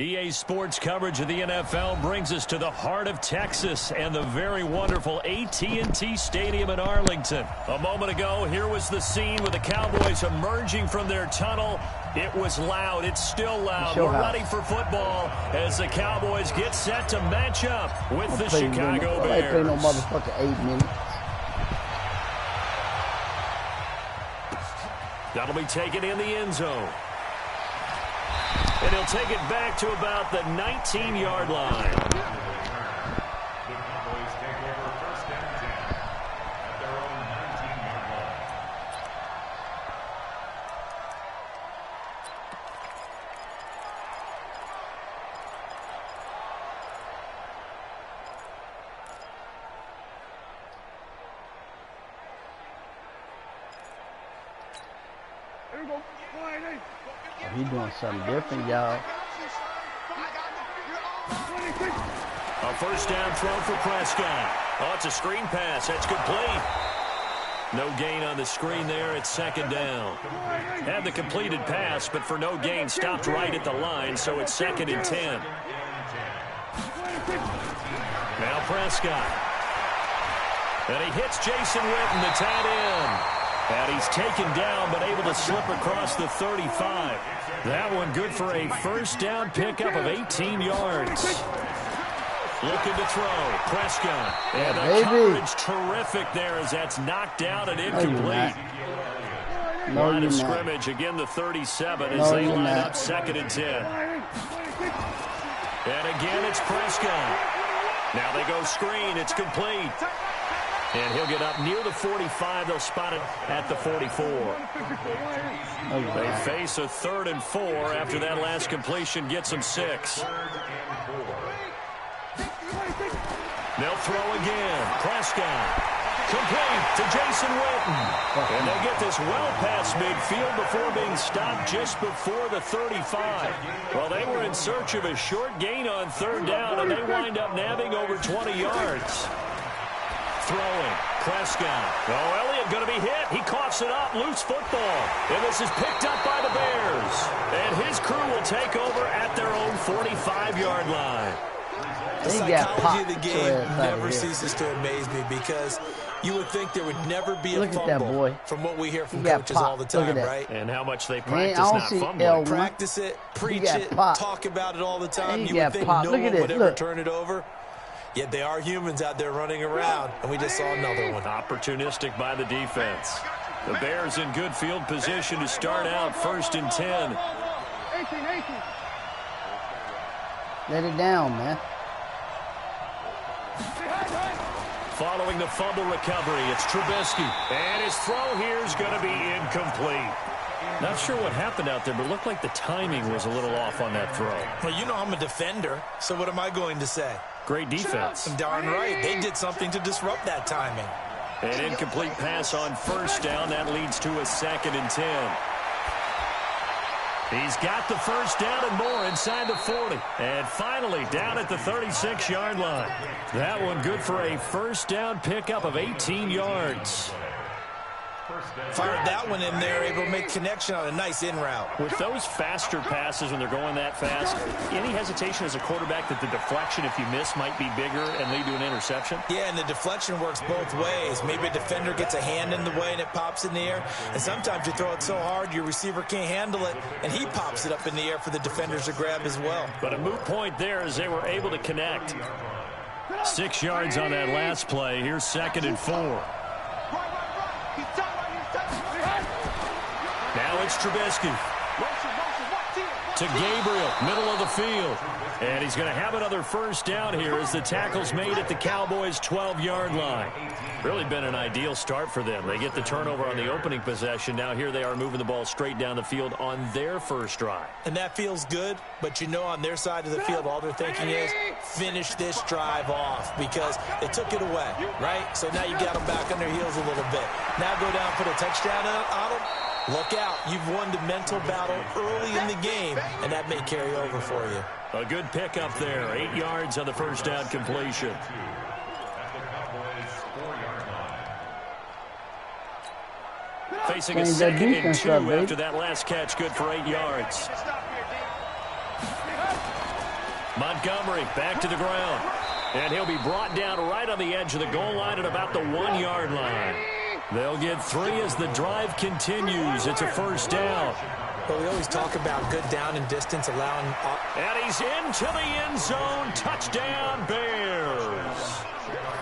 EA Sports coverage of the NFL brings us to the heart of Texas and the very wonderful AT&T Stadium in Arlington. A moment ago, here was the scene with the Cowboys emerging from their tunnel. It was loud. It's still loud. We're ready for football as the Cowboys get set to match up with the Chicago Bears. I play no motherfucking 8 minutes. That'll be taken in the end zone. And he'll take it back to about the 19-yard line. The Cowboys take over first down 10 at their own 19-yard line. Here we go. Oh, he's doing something different, y'all. A first down throw for Prescott. Oh, it's a screen pass. That's complete. No gain on the screen there. It's second down. Had the completed pass, but for no gain, stopped right at the line, so it's 2nd and 10. Now Prescott. And he hits Jason Witten, the tight end. And he's taken down, but able to slip across the 35. That one good for a first down pickup of 18 yards. Looking to throw. Prescott. And the coverage terrific there as that's knocked down and incomplete. Line of scrimmage, again the 37 as they line up 2nd and 10. And again it's Prescott. Now they go screen. It's complete. And he'll get up near the 45. They'll spot it at the 44. They face a 3rd and 4 after that last completion gets them 6. They'll throw again. Prescott. Complete to Jason Witten. And they'll get this well past midfield before being stopped just before the 35. Well, they were in search of a short gain on 3rd down, and they wind up nabbing over 20 yards. Throwing. Prescott. Oh, Elliott going to be hit. He coughs it up. Loose football. And this is picked up by the Bears. And his crew will take over at their own 45-yard line. The psychology of the game never ceases to amaze me because you would think there would never be a fumble from what we hear from coaches all the time, right? And how much they practice not fumbling. Practice it, preach it, talk about it all the time. You would think no one would ever turn it over. Yet they are humans out there running around, and we just saw another one. Opportunistic by the defense. The Bears in good field position to start out 1st and 10. Let it down, man. Following the fumble recovery, it's Trubisky. And his throw here is going to be incomplete. Not sure what happened out there, but it looked like the timing was a little off on that throw. Well, you know I'm a defender, so what am I going to say? Great defense. Darn right. They did something to disrupt that timing. An incomplete pass on 1st down. That leads to a 2nd and 10. He's got the first down and more inside the 40. And finally down at the 36-yard line. That one good for a first down pickup of 18 yards. Fired that one in there, able to make connection on a nice in route. With those faster passes when they're going that fast, any hesitation as a quarterback that the deflection, if you miss, might be bigger and lead to an interception? Yeah, and the deflection works both ways. Maybe a defender gets a hand in the way and it pops in the air. And sometimes you throw it so hard your receiver can't handle it, and he pops it up in the air for the defenders to grab as well. But a moot point there as they were able to connect. 6 yards on that last play. Here's 2nd and 4. Now it's Trubisky. To Gabriel, middle of the field. And he's going to have another first down here as the tackle's made at the Cowboys' 12-yard line. Really been an ideal start for them. They get the turnover on the opening possession. Now here they are moving the ball straight down the field on their first drive. And that feels good, but you know on their side of the field, all they're thinking is finish this drive off because they took it away, right? So now you got them back on their heels a little bit. Now go down, put a touchdown on them. Look out. You've won the mental battle early in the game, and that may carry over for you. A good pickup there. 8 yards on the first down completion. Facing a 2nd and 2 after that last catch, good for 8 yards. Montgomery back to the ground. And he'll be brought down right on the edge of the goal line at about the 1-yard line. They'll get 3 as the drive continues. It's a first down. But we always talk about good down and distance, allowing... And he's into the end zone. Touchdown, Bears.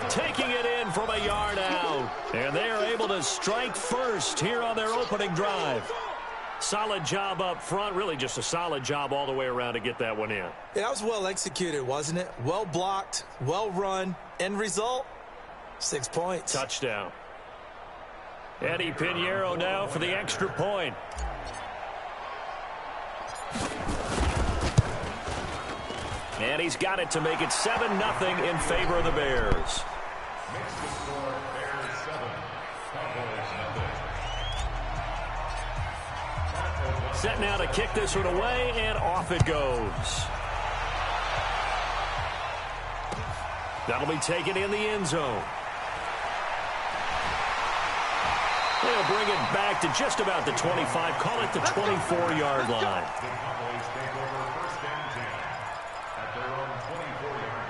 Taking it in from a yard out. And they are able to strike first here on their opening drive. Solid job up front. Really just a solid job all the way around to get that one in. Yeah, that was well executed, wasn't it? Well blocked, well run. End result, 6 points. Touchdown. Eddie Pinheiro now for the extra point. And he's got it to make it 7-0 in favor of the Bears. Makes the score Bears 7, Cowboys 0. Set now to kick this one away, and off it goes. That'll be taken in the end zone. They'll bring it back to just about the 25, call it the 24-yard line. The Cowboys take over first and 10 at their own 24-yard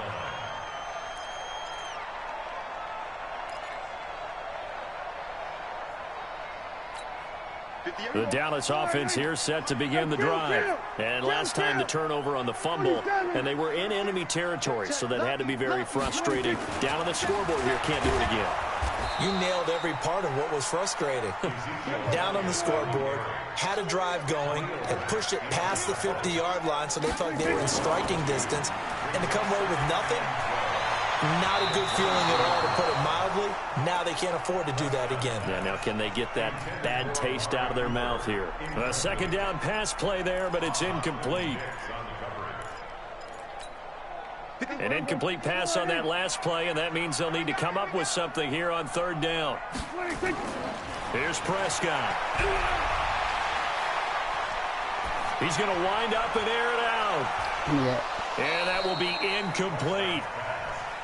line. The Dallas offense here set to begin the drive. And last time the turnover on the fumble, and they were in enemy territory, so that had to be very frustrating. Down on the scoreboard here, can't do it again. You nailed every part of what was frustrating. Down on the scoreboard, had a drive going, and pushed it past the 50-yard line so they thought they were in striking distance. And to come away with nothing, not a good feeling at all, to put it mildly. Now they can't afford to do that again. Yeah, now can they get that bad taste out of their mouth here? A second down pass play there, but it's incomplete. An incomplete pass on that last play, and that means they'll need to come up with something here on third down. Here's Prescott. He's going to wind up and air it out. Yeah. And that will be incomplete.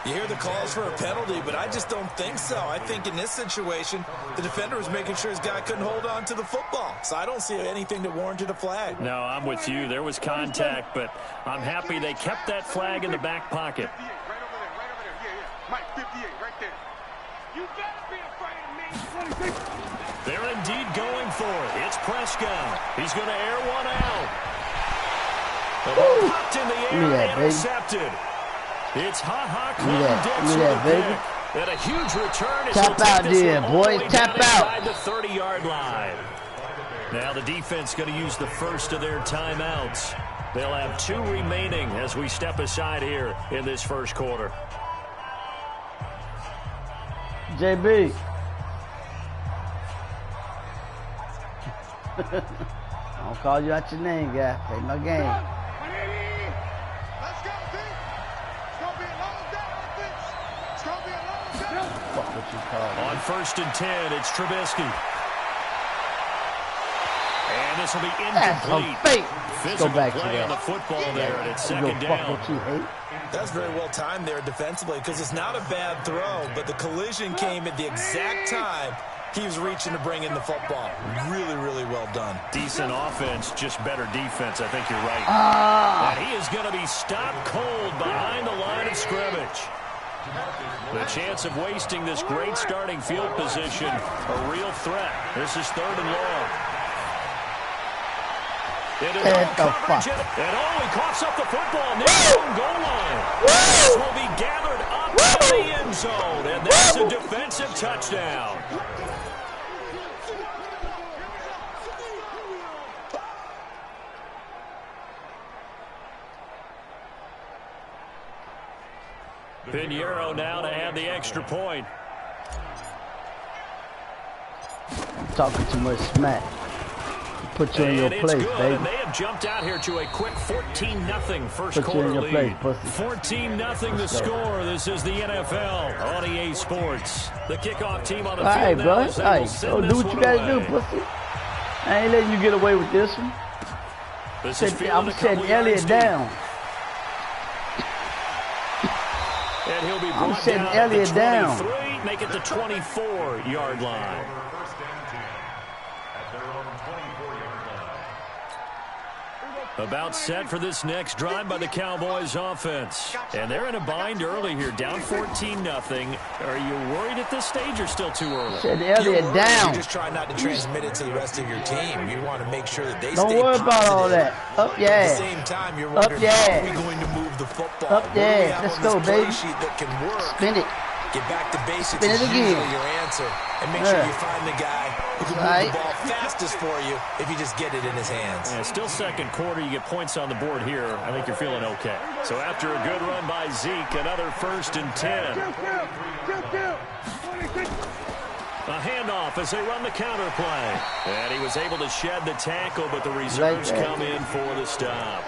You hear the calls for a penalty, but I just don't think so. I think in this situation, the defender was making sure his guy couldn't hold on to the football. So I don't see anything that warranted a flag. No, I'm with you. There was contact, but I'm happy they kept that flag in the back pocket. Right over there. Yeah. Mike, 58, right there. You better be afraid of me. They're indeed going for it. It's Prescott. He's going to air one out. The ball popped in the air and intercepted. It's Clinton-Dix with a pick. And a huge return. Tap out there, boys. Tap out. The 30-yard line. Now the defense going to use the first of their timeouts. They'll have 2 remaining as we step aside here in this first quarter. JB. I don't call you out your name, guy. Play my game. On first and 10, it's Trubisky. And this will be incomplete. Physical play on the football there, and it's second down. That's very well timed there defensively, because it's not a bad throw, but the collision came at the exact time he was reaching to bring in the football. Really, really well done. Decent offense, just better defense. I think you're right. And he is going to be stopped cold behind the line of scrimmage. The chance of wasting this great starting field position, a real threat. This is third and long. It is all coverage, and he coughs up the football near the own goal line. This will be gathered up in the end zone, and that's a defensive touchdown. Pinheiro now to add the extra point. Talking too much smack. Put you in your place, baby. And they have jumped out here to a quick 14-0 first Put quarter you in your lead. place, 14-0 the score. This is the NFL on EA Sports. The kickoff team on the All field right, now. bro. As they All will right, send so this do what you one gotta do, away. pussy. I ain't letting you get away with this one. This is I'm setting Elliott down. And he'll be I'm brought setting down Elliott at the 23, make it the 24-yard line. First and 10 at their own 24-yard line. About set for this next drive by the Cowboys offense. And they're in a bind early here, down 14-0. Are you worried at this stage or still too early? Said earlier down. You just try not to transmit it to the rest of your team. You want to make sure that they Don't stay worry positive. about all that. Up, yeah. At the same time, you're wondering, how are we going to move the football? Up, yeah. Let's Let's go, baby. Sheet that can work. Spin it. Get back to basics Spin it is again. usually your answer. And make sure you find the guy who can move the ball fastest for you if you just get it in his hands. Yeah, still second quarter. You get points on the board here. I think you're feeling okay. So after a good run by Zeke, another 1st and 10. A handoff as they run the counter play. And he was able to shed the tackle, but the reserves come in for the stop.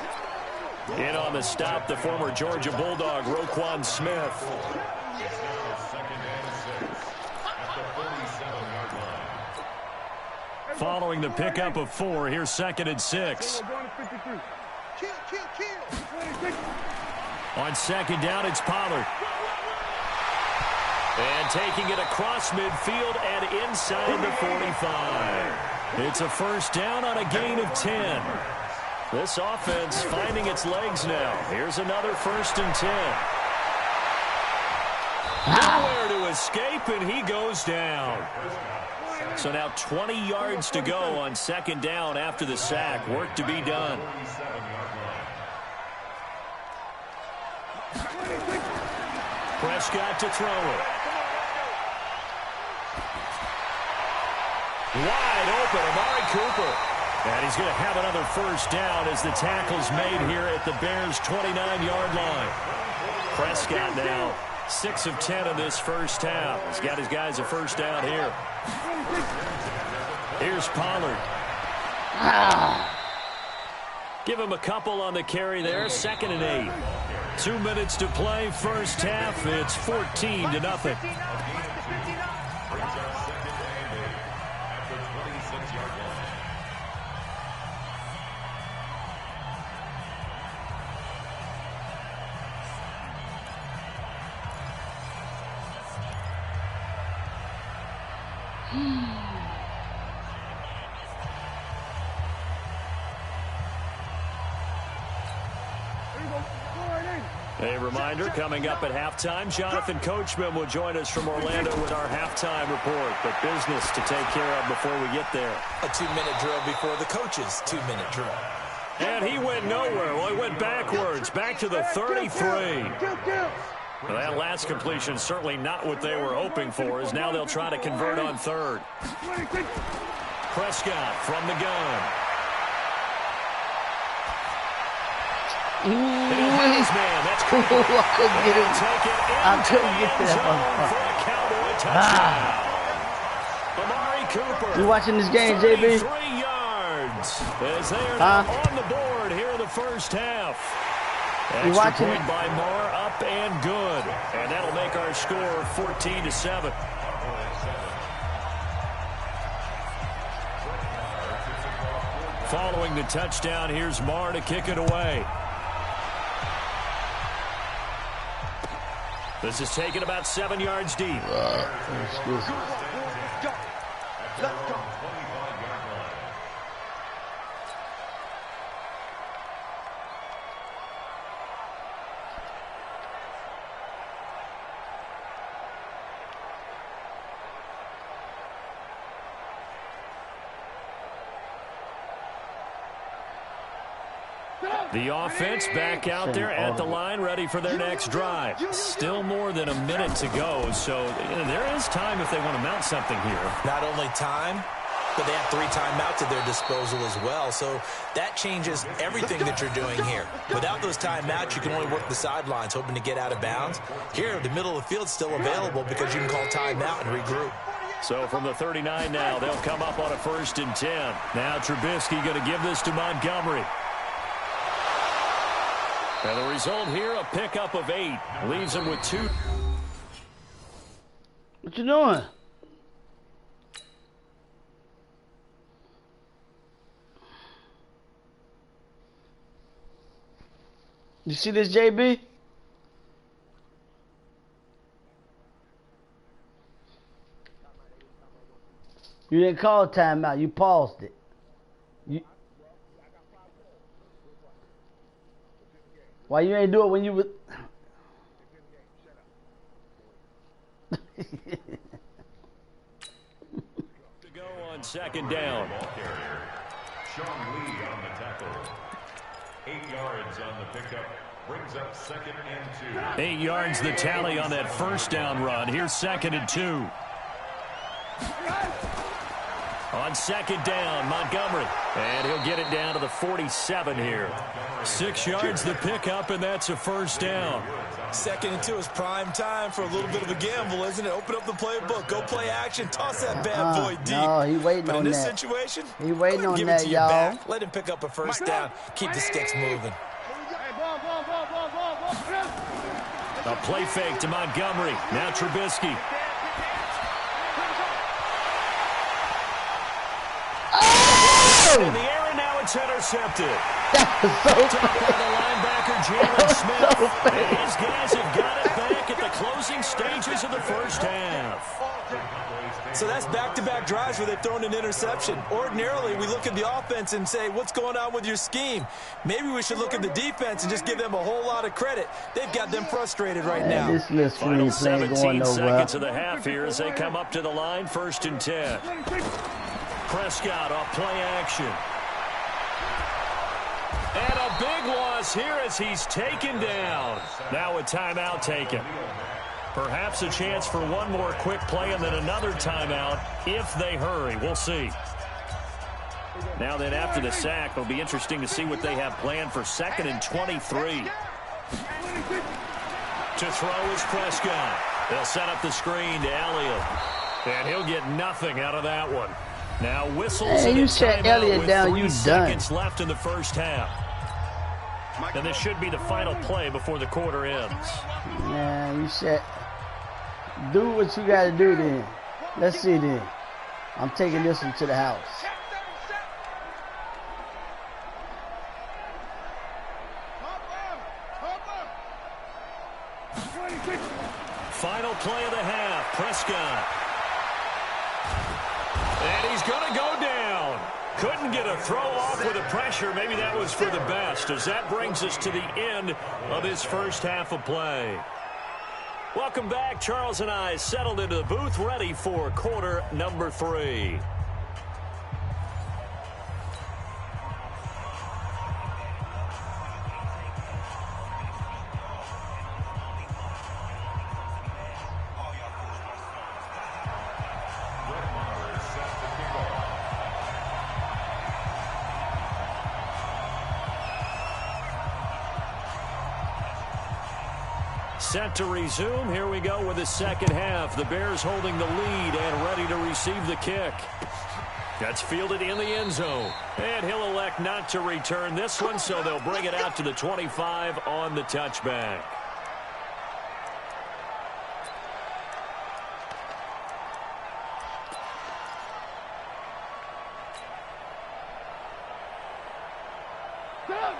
In on the stop, the former Georgia Bulldog, Roquan Smith. Following the pickup of 4, here's 2nd and 6. On 2nd down, it's Pollard. And taking it across midfield and inside the 45. It's a 1st down on a gain of 10. This offense finding its legs now. Here's another 1st and 10. Nowhere to escape, and he goes down. So now 20 yards to go on 2nd down after the sack. Work to be done. Prescott to throw it. Wide open, Amari Cooper. And he's going to have another 1st down as the tackle's made here at the Bears' 29-yard line. Prescott now 6 of 10 in this 1st half. He's got his guys a 1st down here. Here's Pollard. Give him a couple on the carry there. 2nd and 8. 2 minutes to play, 1st half. It's 14-0. A reminder, coming up at halftime, Jonathan Coachman will join us from Orlando with our halftime report. But business to take care of before we get there. A 2-minute drill before the coach's 2-minute drill. And he went nowhere. Well, he went backwards, back to the 33. Well, that last completion certainly not what they were hoping for, as now they'll try to convert on 3rd. Prescott from the gun. Man, that's cool. I couldn't get it. I couldn't get to that motherfucker. Amari Cooper. You watching this game, JB? 3 yards as they are now on the board here in the 1st half. You watching point it? by Moore, up and good. And that'll make our score 14-7. Following the touchdown, here's Moore to kick it away. This is taken about 7 yards deep. Excuse me. The offense back out there at the line, ready for their next drive. Still more than a minute to go, so there is time if they want to mount something here. Not only time, but they have 3 timeouts at their disposal as well, so that changes everything that you're doing here. Without those timeouts, you can only work the sidelines, hoping to get out of bounds. Here, the middle of the field's still available because you can call timeout and regroup. So from the 39 now, they'll come up on a 1st and 10. Now Trubisky going to give this to Montgomery. And the result here, a pickup of 8. Leaves him with 2. What you doing? You see this, JB? You didn't call timeout. You paused it. Why you ain't do it when you was... To go on second down. Sean Lee on the tackle. 8 yards on the pickup. Brings up 2nd and 2. 8 yards the tally on that first down run. Here's 2nd and 2. On second down, Montgomery. And he'll get it down to the 47 here. 6 yards the pickup, and that's a first down. 2nd and 2 is prime time for a little bit of a gamble, isn't it? Open up the playbook. Go play action. Toss that bad boy deep. No, he waiting but on in this that. situation, He waiting on give that, it to your y'all. back. Let him pick up a first down. Keep the sticks moving. A play fake to Montgomery. Now Trubisky. Oh! In the air, and now it's intercepted. That was so Top by the linebacker, Jalen Smith. And his guys have got it back at the closing stages of the first half. So that's back-to-back drives where they've thrown an interception. Ordinarily, we look at the offense and say, what's going on with your scheme? Maybe we should look at the defense and just give them a whole lot of credit. They've got them frustrated right now. This little Final screen play 17 going nowhere. seconds of the half here as they come up to the line, 1st and 10. Prescott off play action. And a big loss here as he's taken down. Now a timeout taken. Perhaps a chance for one more quick play and then another timeout if they hurry. We'll see. Now then, after the sack, it'll be interesting to see what they have planned for 2nd and 23. To throw is Prescott. They'll set up the screen to Elliott. And he'll get nothing out of that one. Now whistles Hey, and you a shut timeout Elliott with down, 3 you done. seconds left in the first half. And this should be the final play before the quarter ends. Man, you said, do what you got to do then. Let's see then. I'm taking this one to the house. Final play of the half, Prescott. And he's going to go down. Couldn't get a throw off with the pressure. Maybe that was for the best, as that brings us to the end of his first half of play. Welcome back. Charles and I settled into the booth, ready for quarter number 3. Set to resume. Here we go with the second half. The Bears holding the lead and ready to receive the kick. That's fielded in the end zone. And he'll elect not to return this one, so they'll bring it out to the 25 on the touchback.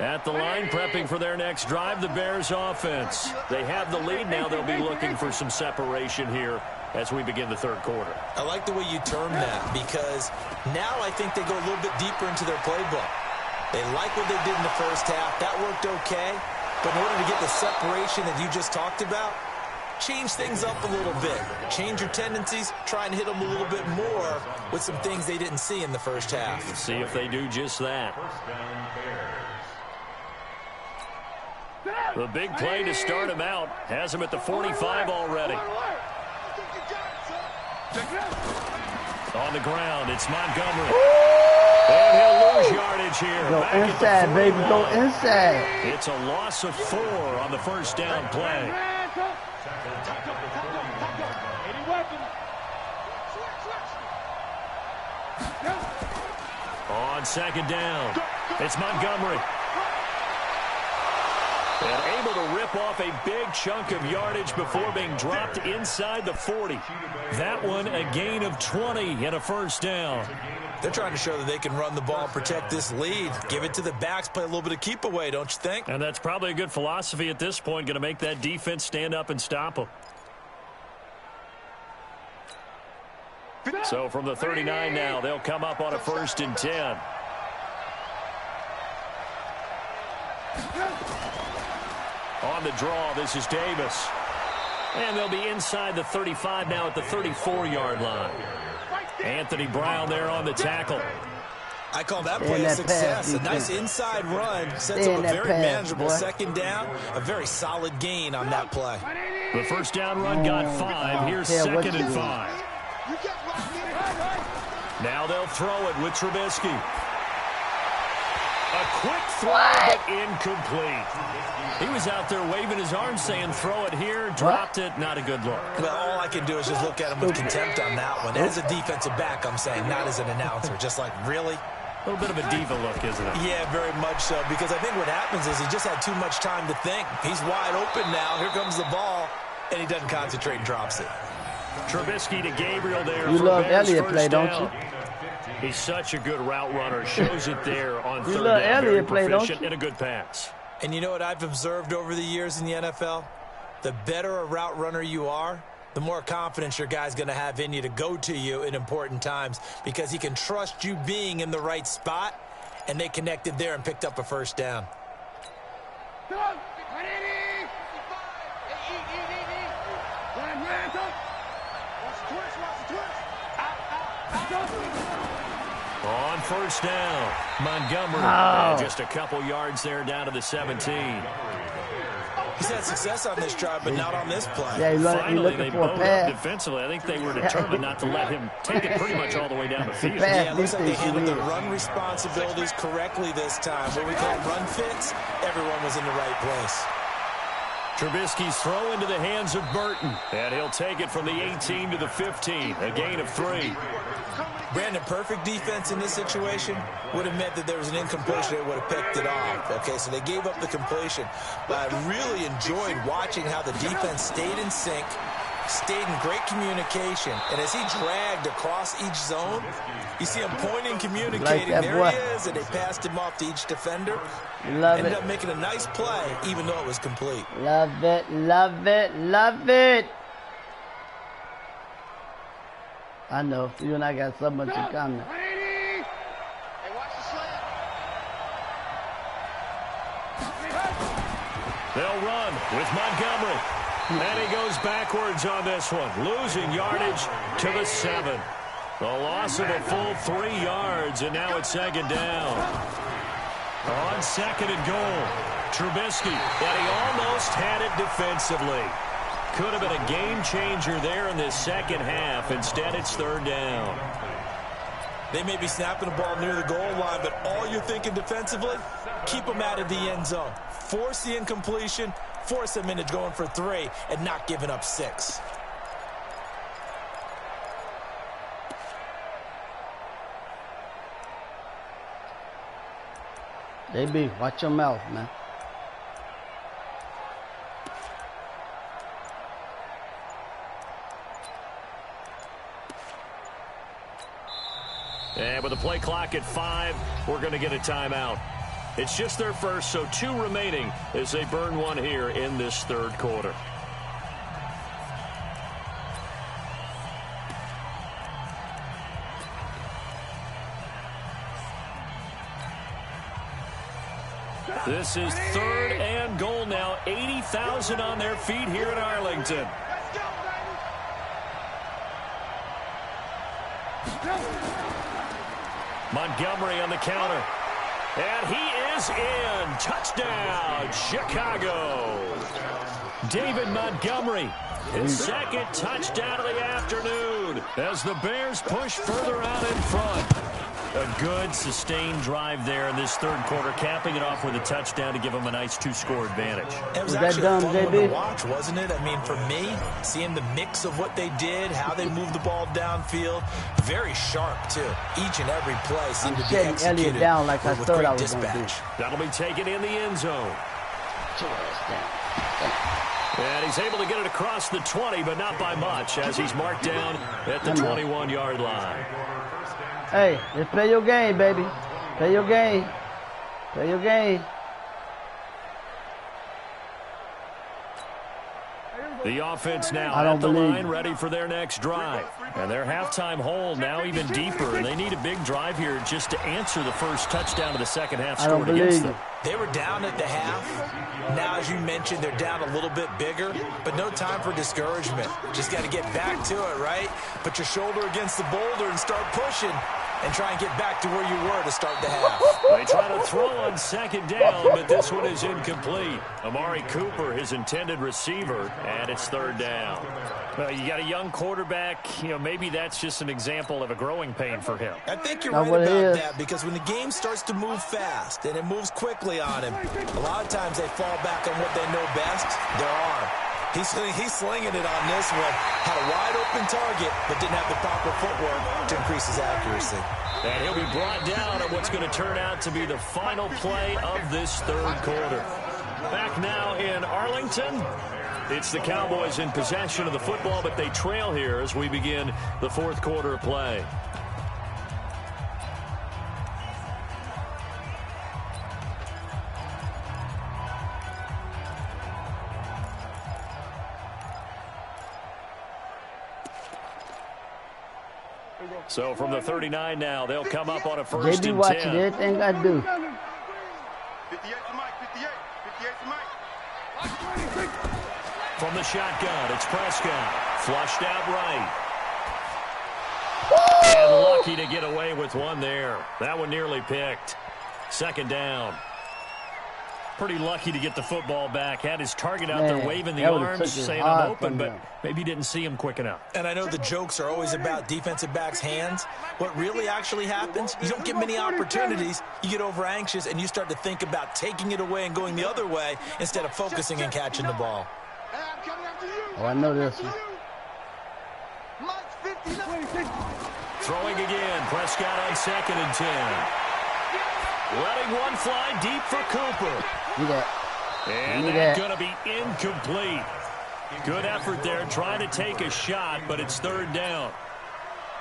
At the line, prepping for their next drive, the Bears offense. They have the lead. Now they'll be looking for some separation here as we begin the third quarter. I like the way you term that, because now I think they go a little bit deeper into their playbook. They like what they did in the first half. That worked okay. But in order to get the separation that you just talked about, change things up a little bit. Change your tendencies. Try and hit them a little bit more with some things they didn't see in the first half. Let's see if they do just that. The big play to start him out has him at the 45 already. On the ground, it's Montgomery. And he'll lose yardage here. Go Back inside, at the baby. 41. Go inside. It's a loss of 4 on the first down play. On second down, it's Montgomery. And able to rip off a big chunk of yardage before being dropped inside the 40. That one a gain of 20 and a first down. They're trying to show that they can run the ball and protect this lead. Give it to the backs, play a little bit of keep away, don't you think? And that's probably a good philosophy at this point, going to make that defense stand up and stop them. So from the 39 now, they'll come up on a 1st and 10. on the draw. This is Davis. And they'll be inside the 35 now at the 34-yard line. Anthony Brown there on the tackle. I call that play a success. A nice inside run. Sets up a very manageable second down. A very solid gain on that play. The first down run got 5. Here's second and 5. Now they'll throw it with Trubisky. A quick throw, but incomplete. He was out there waving his arms saying, throw it here, dropped it. Not a good look. Well, all I can do is just look at him with contempt on that one. As a defensive back, I'm saying, not as an announcer. Just like, really? A little bit of a diva look, isn't it? Yeah, very much so. Because I think what happens is he just had too much time to think. He's wide open now. Here comes the ball. And he doesn't concentrate and drops it. Trubisky to Gabriel there. You love Elliott play, don't you? He's such a good route runner. Shows it there on third down. down. Elliott play, don't you? And a good pass. And you know what I've observed over the years in the NFL? The better a route runner you are, the more confidence your guy's going to have in you to go to you in important times because he can trust you being in the right spot, and they connected there and picked up a first down. On first down, Montgomery. Just a couple yards there down to the 17. He's had success on this drive, but not on this play. Yeah, Finally, they for a bowed pass. up defensively. I think they were determined not to let him take it pretty much all the way down the field. Yeah, it looks like they handled the run responsibilities correctly this time. What we call run fits, everyone was in the right place. Trubisky's throw into the hands of Burton, and he'll take it from the 18 to the 15, a gain of 3. Brandon, perfect defense in this situation would have meant that there was an incompletion that would have picked it off. Okay, so they gave up the completion. But I really enjoyed watching how the defense stayed in sync, stayed in great communication. And as he dragged across each zone, you see him pointing, communicating. Like there he is, and they passed him off to each defender. Ended up making a nice play, even though it was complete. Love it, love it, love it. I know, you and I got so much in common. They'll run with Montgomery. And he goes backwards on this one, losing yardage to the 7. A loss of a full 3 yards, and now it's second down. On second and goal, Trubisky, and he almost had it defensively. Could have been a game changer there in this second half. Instead, it's third down. They may be snapping the ball near the goal line, but all you're thinking defensively, keep them out of the end zone. Force the incompletion, force them into going for 3, and not giving up 6. JB, watch your mouth, man. And with the play clock at 5, we're going to get a timeout. It's just their first, so 2 remaining as they burn one here in this third quarter. This is third and goal now. 80,000 on their feet here in Arlington. Montgomery on the counter. And he is in. Touchdown, Chicago. David Montgomery, his second touchdown of the afternoon as the Bears push further out in front. A good, sustained drive there in this third quarter, capping it off with a touchdown to give them a nice 2-score advantage. It was actually a fun one to watch, wasn't it? I mean, for me, seeing the mix of what they did, how they moved the ball downfield, very sharp, too. Each and every play seemed to be executed down like I with thought great I was dispatch. That'll be taken in the end zone. And he's able to get it across the 20, but not by much, as he's marked down at the 21-yard line. Hey, just play your game, baby. Play your game. Play your game. The offense now at the line, ready for their next drive. And their halftime hole now even deeper. And they need a big drive here just to answer the first touchdown of the second half scored against them. They were down at the half. Now, as you mentioned, they're down a little bit bigger, but no time for discouragement. Just got to get back to it, right? Put your shoulder against the boulder and start pushing and try and get back to where you were to start the half. They try to throw on second down, but this one is incomplete. Amari Cooper, his intended receiver, and it's third down. Well, you got a young quarterback. Maybe that's just an example of a growing pain for him. I think you're right about that, because when the game starts to move fast and it moves quickly on him, a lot of times they fall back on what they know best, their arm. He's slinging it on this one. Had a wide-open target, but didn't have the proper footwork to increase his accuracy. And he'll be brought down on what's going to turn out to be the final play of this third quarter. Back now in Arlington. It's the Cowboys in possession of the football, but they trail here as we begin the fourth quarter of play. So from the 39 now, they'll come up on a first and 10. They be watching everything I do. 58 to Mike, 58 to Mike. From the shotgun, it's Prescott. Flushed out right. And lucky to get away with one there. That one nearly picked. Second down. Pretty lucky to get the football back. Had his target out there waving the arms, saying I'm open, but maybe didn't see him quick enough. And I know the jokes are always about defensive backs' hands. What really actually happens, you don't get many opportunities. You get over anxious, and you start to think about taking it away and going the other way instead of focusing and catching the ball. Oh, I know this one. Throwing again. Prescott on second and 10. Letting one fly deep for Cooper. And that's going to be incomplete. Good effort there trying to take a shot, but it's third down.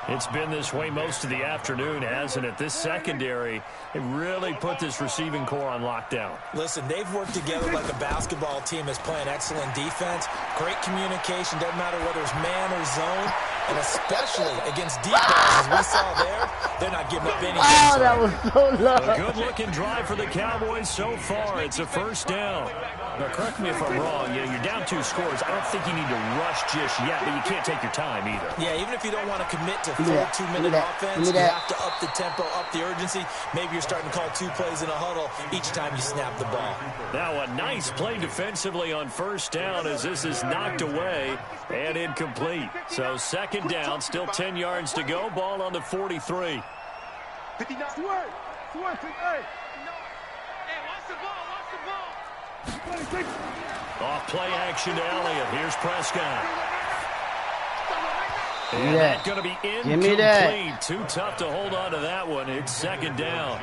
It's been this way most of the afternoon, hasn't it? This secondary, it really put this receiving core on lockdown. Listen, they've worked together like a basketball team that's playing excellent defense. Great communication, doesn't matter whether it's man or zone. And especially against defense, as we saw there, they're not giving up anything. Oh, that was so low. A good-looking drive for the Cowboys so far. It's a first down. Now, correct me if I'm wrong. You're down 2 scores. I don't think you need to rush just yet, but you can't take your time either. Yeah, even if you don't want to commit to full 2-minute offense, you have to up the tempo, up the urgency. Maybe you're starting to call 2 plays in a huddle each time you snap the ball. Now a nice play defensively on first down as this is knocked away and incomplete. So second down, still 10 yards to go. Ball on the 43. Off play action to Elliott. Here's Prescott. And that's going to be incomplete. Too tough to hold on to that one. It's second down.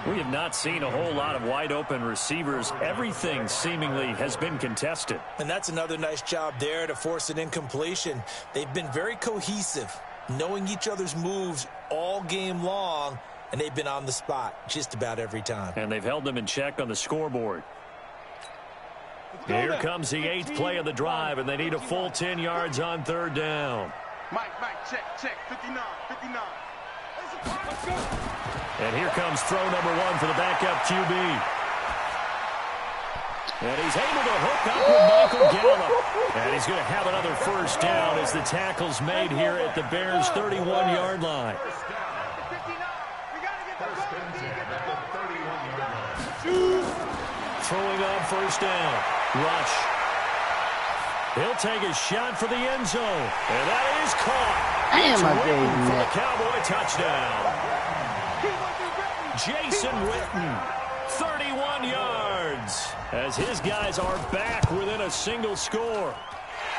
We have not seen a whole lot of wide-open receivers. Everything seemingly has been contested. And that's another nice job there to force an incompletion. They've been very cohesive, knowing each other's moves all game long, and they've been on the spot just about every time. And they've held them in check on the scoreboard. Here comes the 8th play of the drive, and they need a full 10 yards on third down. Mike, check, 59. Let's go. And here comes throw number 1 for the backup QB. And he's able to hook up with Michael Gallup. And he's going to have another first down as the tackle's made here at the Bears' 31-yard line. Throwing on first down. Rush. He'll take a shot for the end zone. And that is caught. Damn, I gave him for the that. Cowboy touchdown. Jason Witten, 31 yards. As his guys are back within a single score.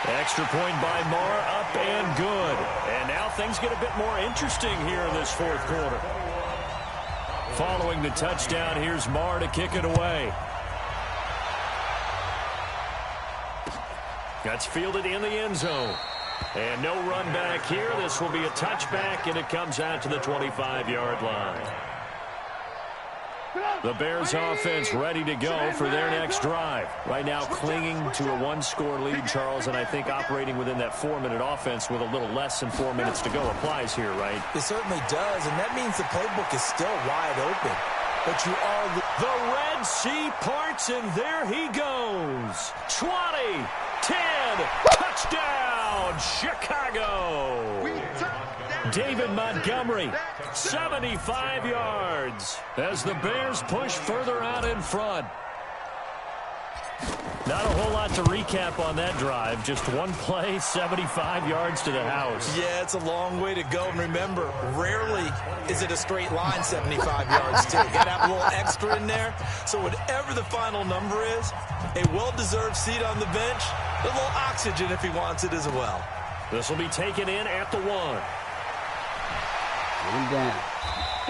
Extra point by Marr, up and good. And now things get a bit more interesting here in this fourth quarter. Following the touchdown, here's Marr to kick it away. That's fielded in the end zone. And no run back here. This will be a touchback, and it comes out to the 25-yard line. The Bears offense ready to go for their next drive. Right now clinging to a 1-score lead, Charles, and I think operating within that 4-minute offense with a little less than 4 minutes to go applies here, right? It certainly does, and that means the playbook is still wide open. but you are the Red Sea parts, and there he goes. 20, 10, touchdown, Chicago. David Montgomery, 75 yards, as the Bears push further out in front. Not a whole lot to recap on that drive. Just one play, 75 yards to the house. Yeah, it's a long way to go. And remember, rarely is it a straight line 75 yards, too. You got to have a little extra in there. So whatever the final number is, a well-deserved seat on the bench, a little oxygen if he wants it as well. This will be taken in at the 1. Down.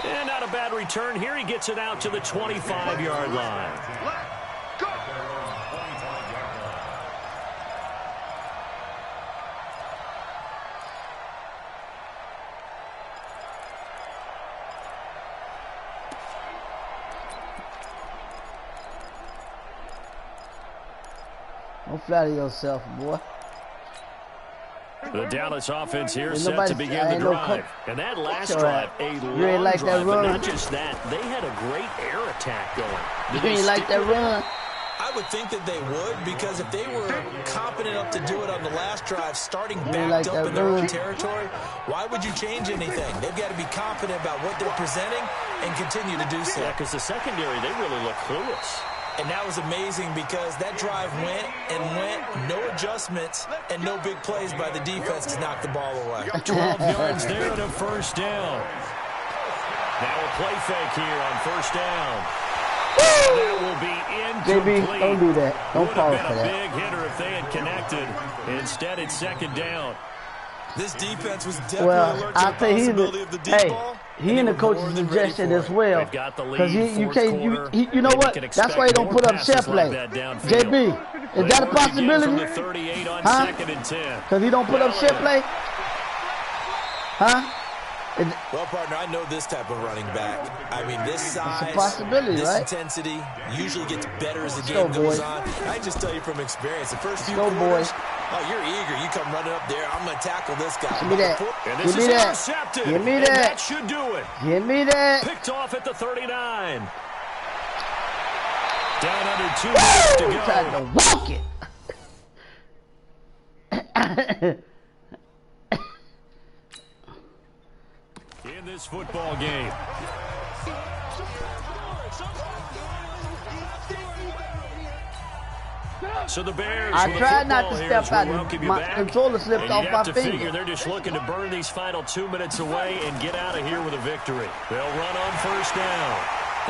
And not a bad return here. He gets it out to the 25-yard line. Don't flatter yourself, boy. The Dallas offense here set to begin the drive. And that last drive, a long like drive, that but run. not just that. They had a great air attack going. You ain't like that run? I would think that they would, because if they were competent enough to do it on the last drive, starting backed up in their own territory, why would you change anything? They've got to be confident about what they're presenting and continue to do so. Yeah, because the secondary, they really look clueless. And that was amazing because that drive went and went, no adjustments, and no big plays by the defense to knock the ball away. 12 yards there and a first down. Now a play fake here on first down. That will be incomplete. JB, don't do that. Don't fall for Would have been a that. big hitter if they had connected. Instead, it's second down. This defense was definitely alert to the possibility of the deep ball. He in the coach's suggestion as well. Because you can't, you know what? That's why he don't put up set play. JB, is that a possibility? Huh? Because he don't put up set play? Huh? Well, partner, I know this type of running back. I mean, this size, it's a possibility, this right? intensity usually gets better as the game goes on. I just tell you from experience, the first few quarters, oh, you're eager. You come running up there. I'm going to tackle this guy. Give me that. And this is intercepted. Give me and that. That should do it. Give me that. Picked off at the 39. Down under 2 minutes to go. Tried to walk it. In this football game. So the Bears, I tried not to step out. My controller slipped off my finger. They're just looking to burn these final 2 minutes away and get out of here with a victory. They'll run on first down.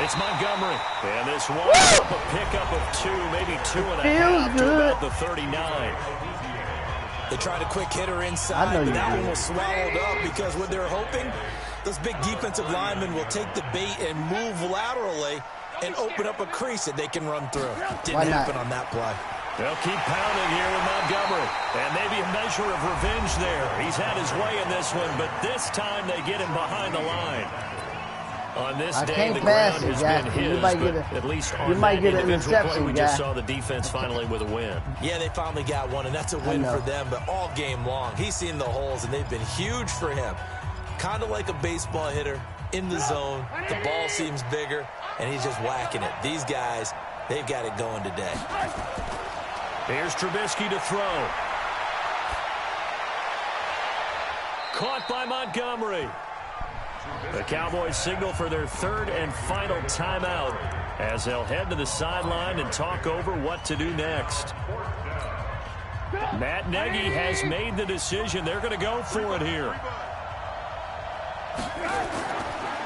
It's Montgomery. And this one up a pickup of 2, maybe 2.5 to about the 39. They tried a quick hitter inside, but that one was swallowed up because what they're hoping, those big defensive linemen will take the bait and move laterally and open up a crease that they can run through. Didn't happen on that play. They'll keep pounding here with Montgomery. And maybe a measure of revenge there. He's had his way in this one, but this time they get him behind the line. On this day, the ground has been his, but at least on that individual play, we just saw the defense finally with a win. Yeah, they finally got one, and that's a win for them, but all game long, he's seen the holes, and they've been huge for him. Kind of like a baseball hitter in the zone. The ball seems bigger, and he's just whacking it. These guys, they've got it going today. Here's Trubisky to throw. Caught by Montgomery. The Cowboys signal for their third and final timeout as they'll head to the sideline and talk over what to do next. Matt Nagy has made the decision. They're going to go for it here.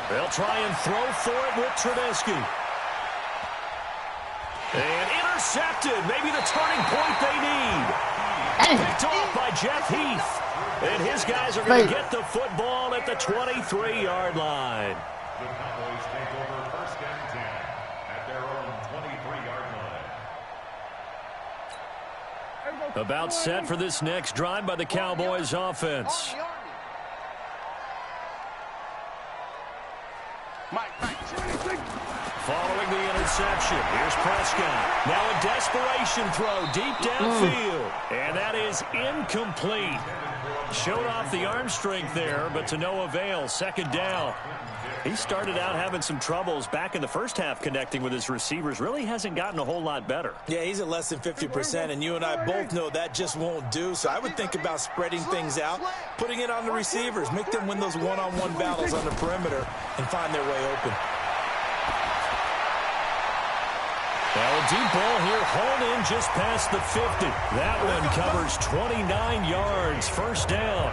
They'll try and throw for it with Trubisky. And intercepted. Maybe the turning point they need. Picked off by Jeff Heath. And his guys are going to get the football at the 23-yard line. The Cowboys take over first and 10 at their own 23-yard line. About set for this next drive by the Cowboys offense. Following the reception. Here's Prescott. Now a desperation throw deep downfield. And that is incomplete. Showed off the arm strength there, but to no avail. Second down. He started out having some troubles back in the first half connecting with his receivers. Really hasn't gotten a whole lot better. Yeah, he's at less than 50%, and you and I both know that just won't do. So I would think about spreading things out, putting it on the receivers, make them win those one-on-one battles on the perimeter, and find their way open. Now a deep ball here, hauled in just past the 50. That one covers 29 yards, first down.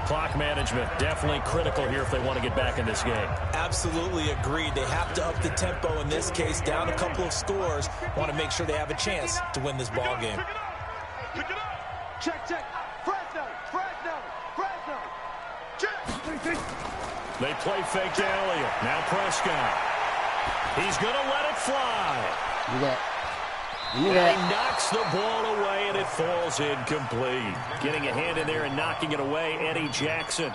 Clock management definitely critical here if they want to get back in this game. Absolutely agreed. They have to up the tempo in this case, down a couple of scores. Want to make sure they have a chance to win this ball game. Pick it up. Check. Fresno. Check. They play fake to Elliott. Now Prescott. He's going to let it fly. And he knocks the ball away, and it falls incomplete. Getting a hand in there and knocking it away, Eddie Jackson.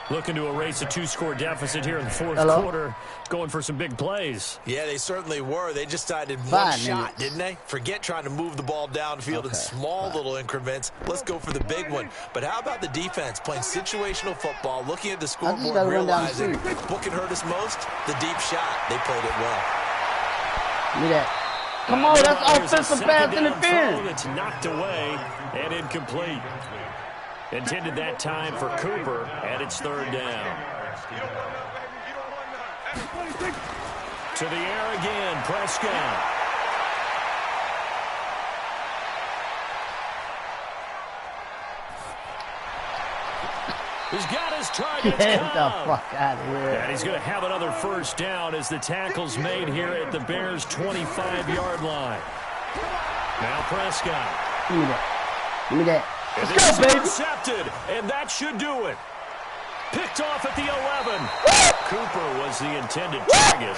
Looking to erase a 2-score deficit here in the fourth quarter. Going for some big plays. Yeah, they certainly were. They just decided one shot, didn't they? Forget trying to move the ball downfield in small little increments. Let's go for the big one. But how about the defense playing situational football, looking at the scoreboard, realizing what can hurt us most? The deep shot. They played it well. Look at that. Come on, that's offensive pass interference. It's knocked away and incomplete. Intended that time for Cooper, and it's third down. To the air again, Prescott. He's got his target. Get the fuck out of here. And he's going to have another first down as the tackle's made here at the Bears' 25-yard line. Now Prescott. Give me that. And Let's go, baby. Intercepted, and that should do it. Picked off at the 11. Cooper was the intended target.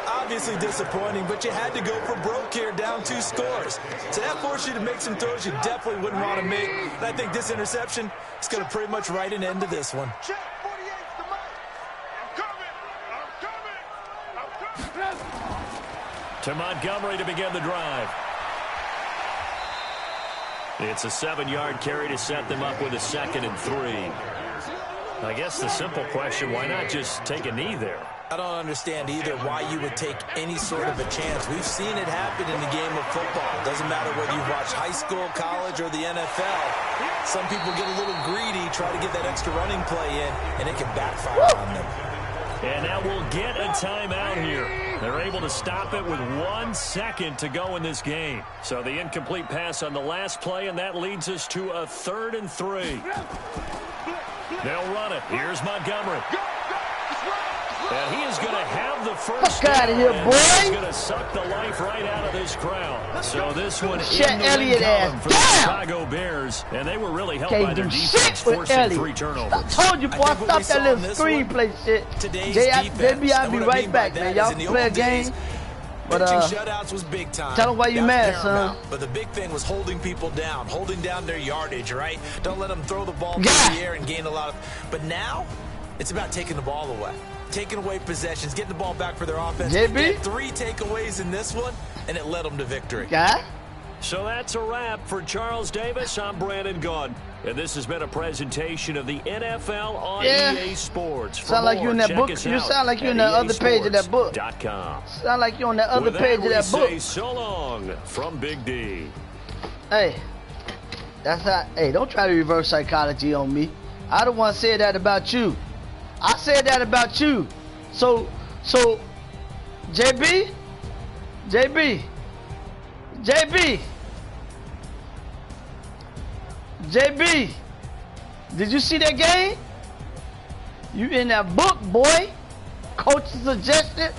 Obviously disappointing, but you had to go for broke here, down 2 scores. So that forced you to make some throws you definitely wouldn't want to make. And I think this interception is going to pretty much write an end to this one. Check 48's the mic. I'm coming. To Montgomery to begin the drive. It's a 7-yard carry to set them up with a 2nd and 3. I guess the simple question, why not just take a knee there? I don't understand either why you would take any sort of a chance. We've seen it happen in the game of football. It doesn't matter whether you watch high school, college, or the NFL. Some people get a little greedy, try to get that extra running play in, and it can backfire on them. And now we'll get a timeout here. They're able to stop it with 1 second to go in this game. So the incomplete pass on the last play, and that leads us to a 3rd and 3. They'll run it. Here's Montgomery. And he is going to have the first down. Fuck out of here, boy. He's going to suck the life right out of this crowd. So this one Shut in the Elliott ass for the Chicago Bears. And they were really helped by their defense, forcing 3 turnovers. I told you, boy, stop that little screenplay shit. JB, I'll be right back, man. Y'all play a game. But shutouts was big time. Tell them why you mad, son. But the big thing was holding people down, holding down their yardage, right? Don't let them throw the ball through the air and gain a lot of. But now, it's about taking the ball away. Taking away possessions, getting the ball back for their offense. JB? 3 takeaways in this one, and it led them to victory. So that's a wrap for Charles Davis. I'm Brandon Gunn. And this has been a presentation of the NFL on EA Sports. Sound like you're in that book. You sound like you're in the other page of that book. Sound like you're on the other page of that book. Say so long from Big D. Hey, that's not. Hey, don't try to reverse psychology on me. I don't want to say that about you. I said that about you. So, JB, did you see that game? You in that book, boy. Coach suggested.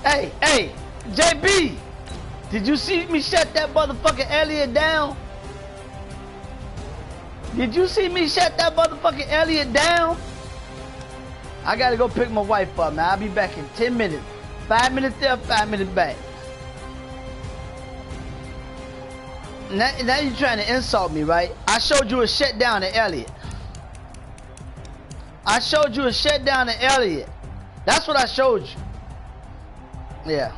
Hey, JB, did you see me shut that motherfucking Elliott down? Did you see me shut that motherfucking Elliott down? I gotta go pick my wife up, man. I'll be back in 10 minutes. 5 minutes there, 5 minutes back. Now you're trying to insult me, right? I showed you a shutdown to Elliott. I showed you a shutdown to Elliott. That's what I showed you. Yeah.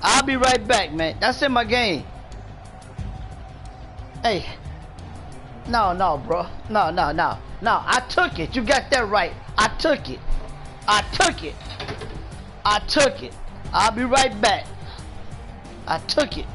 I'll be right back, man. That's in my game. Hey. No, bro. No. I took it. You got that right. I took it. I'll be right back. I took it.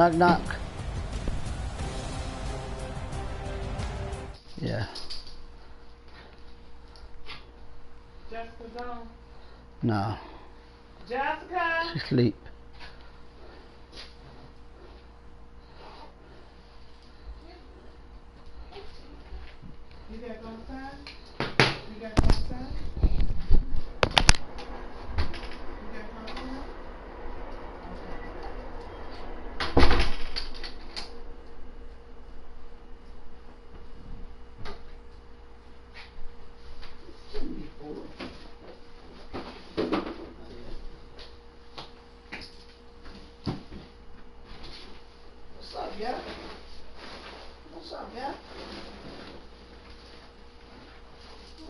Knock, knock. Yeah. Jessica's on. No. Jessica. She sleep. You got to go inside? You got to go inside? You got to go inside? What's up, yeah? What's up, yeah?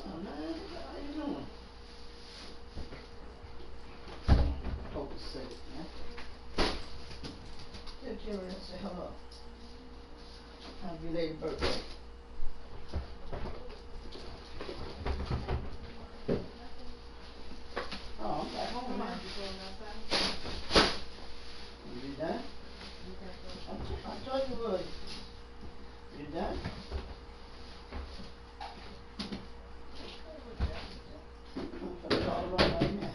Oh, man, how you doing? Focus a second, man. Tell Jerry and say hello. Happy lady birthday. Oh, I'm back home, man. You done? I told you would. You done? I'm gonna call her right now.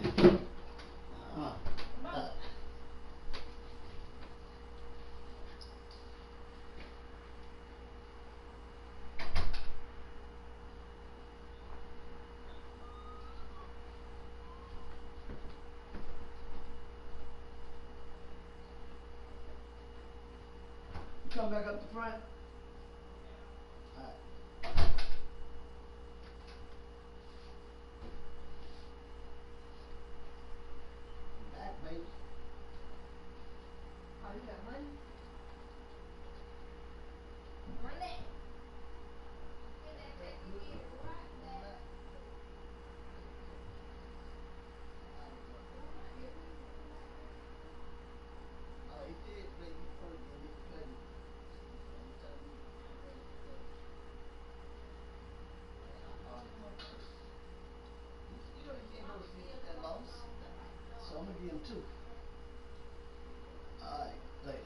Come back up the front. Alright. Back, baby. Oh, you got money? Money? Oh, he did play you first, and he played you. You know you can't go to sleep with that loss. So I'm gonna give him 2. Alright, later.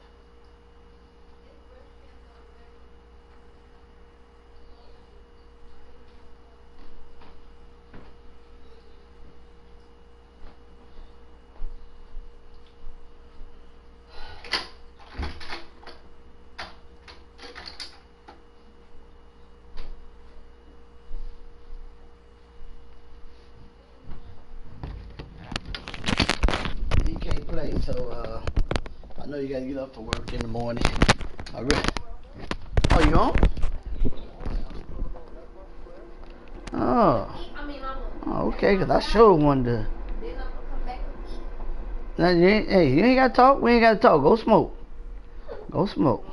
He can't play, so I know you gotta get up for work in the morning. Oh, you home? Oh. Oh, okay, cause I sure wanted to. Now, you ain't gotta talk. We ain't gotta talk. Go smoke. Go smoke.